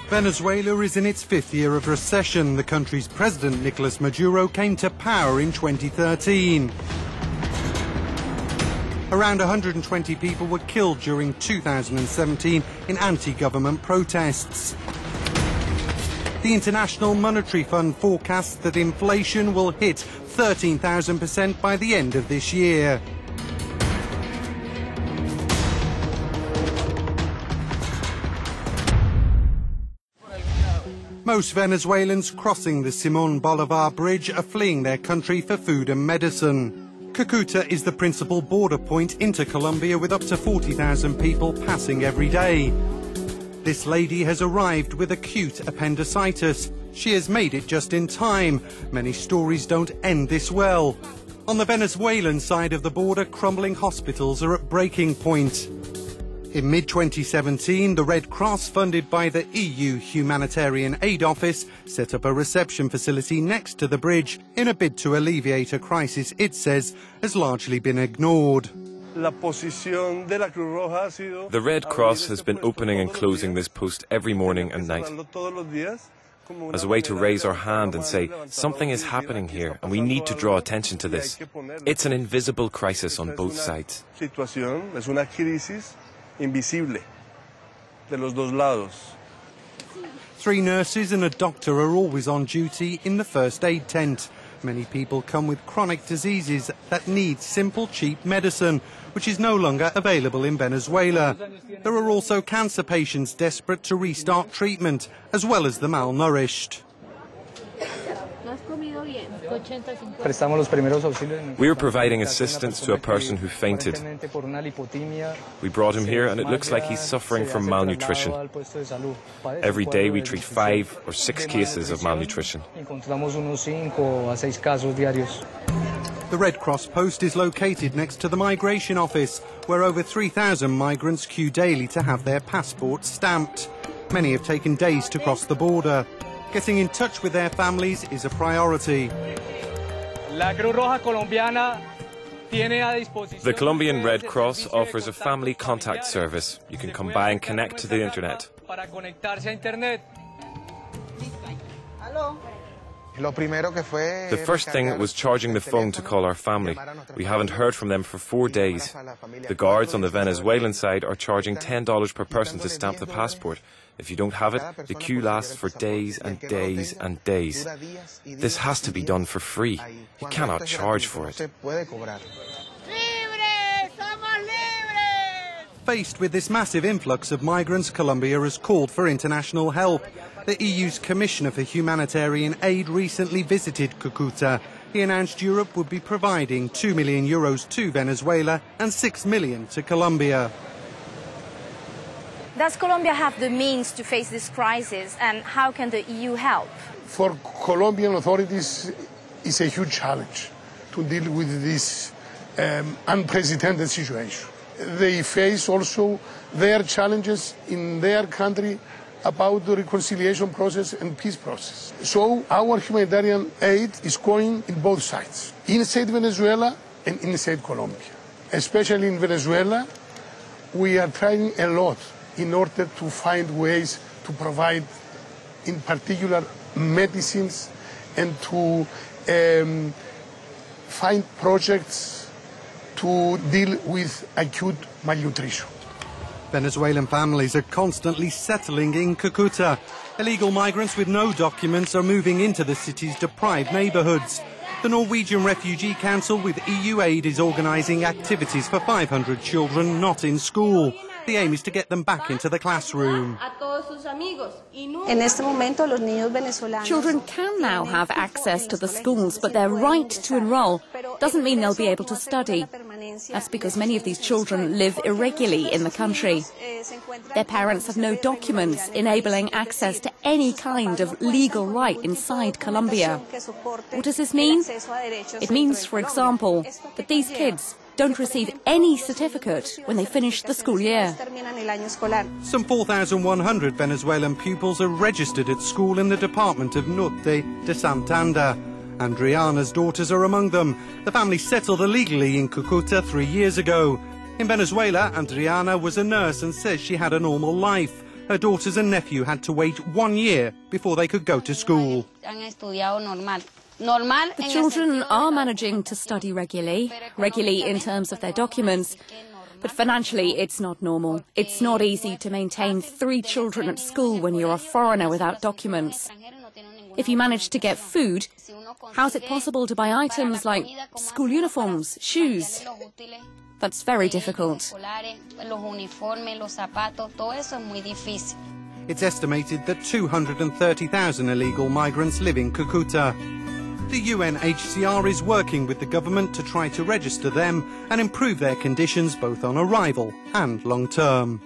Venezuela is in its fifth year of recession. The country's president, Nicolas Maduro, came to power in 2013. Around 120 people were killed during 2017 in anti-government protests. The International Monetary Fund forecasts that inflation will hit 13,000% by the end of this year. Most Venezuelans crossing the Simón Bolívar Bridge are fleeing their country for food and medicine. Cúcuta is the principal border point into Colombia, with up to 40,000 people passing every day. This lady has arrived with acute appendicitis. She has made it just in time. Many stories don't end this well. On the Venezuelan side of the border, crumbling hospitals are at breaking point. In mid-2017, the Red Cross, funded by the EU Humanitarian Aid Office, set up a reception facility next to the bridge in a bid to alleviate a crisis it says has largely been ignored. The Red Cross has been opening and closing this post every morning and night as a way to raise our hand and say, something is happening here and we need to draw attention to this. It's an invisible crisis on both sides. Invisible de los dos lados. 3 nurses and a doctor are always on duty in the first aid tent. Many people come with chronic diseases that need simple, cheap medicine, which is no longer available in Venezuela. There are also cancer patients desperate to restart treatment, as well as the malnourished. We are providing assistance to a person who fainted. We brought him here and it looks like he's suffering from malnutrition. Every day we treat 5 or 6 cases of malnutrition. The Red Cross post is located next to the migration office, where over 3,000 migrants queue daily to have their passports stamped. Many have taken days to cross the border. Getting in touch with their families is a priority. The Colombian Red Cross offers a family contact service. You can come by and connect to the internet. The first thing was charging the phone to call our family. We haven't heard from them for 4 days. The guards on the Venezuelan side are charging $10 per person to stamp the passport. If you don't have it, the queue lasts for days and days and days. This has to be done for free. You cannot charge for it. Faced with this massive influx of migrants, Colombia has called for international help. The EU's Commissioner for Humanitarian Aid recently visited Cúcuta. He announced Europe would be providing €2 million to Venezuela and €6 million to Colombia. Does Colombia have the means to face this crisis, and how can the EU help? For Colombian authorities, it's a huge challenge to deal with this unprecedented situation. They face also their challenges in their country about the reconciliation process and peace process. So our humanitarian aid is going in both sides, inside Venezuela and inside Colombia. Especially in Venezuela, we are trying a lot in order to find ways to provide, in particular, medicines and to find projects to deal with acute malnutrition. Venezuelan families are constantly settling in Cúcuta. Illegal migrants with no documents are moving into the city's deprived neighbourhoods. The Norwegian Refugee Council, with EU aid, is organising activities for 500 children not in school. The aim is to get them back into the classroom. Children can now have access to the schools, but their right to enrol doesn't mean they'll be able to study. That's because many of these children live irregularly in the country. Their parents have no documents enabling access to any kind of legal right inside Colombia. What does this mean? It means, for example, that these kids don't receive any certificate when they finish the school year. Some 4,100 Venezuelan pupils are registered at school in the department of Norte de Santander. Adriana's daughters are among them. The family settled illegally in Cúcuta 3 years ago. In Venezuela, Adriana was a nurse and says she had a normal life. Her daughters and nephew had to wait 1 year before they could go to school. The children are managing to study regularly in terms of their documents, but financially it's not normal. It's not easy to maintain 3 children at school when you're a foreigner without documents. If you manage to get food, how's it possible to buy items like school uniforms, shoes? That's very difficult. It's estimated that 230,000 illegal migrants live in Cúcuta. The UNHCR is working with the government to try to register them and improve their conditions both on arrival and long term.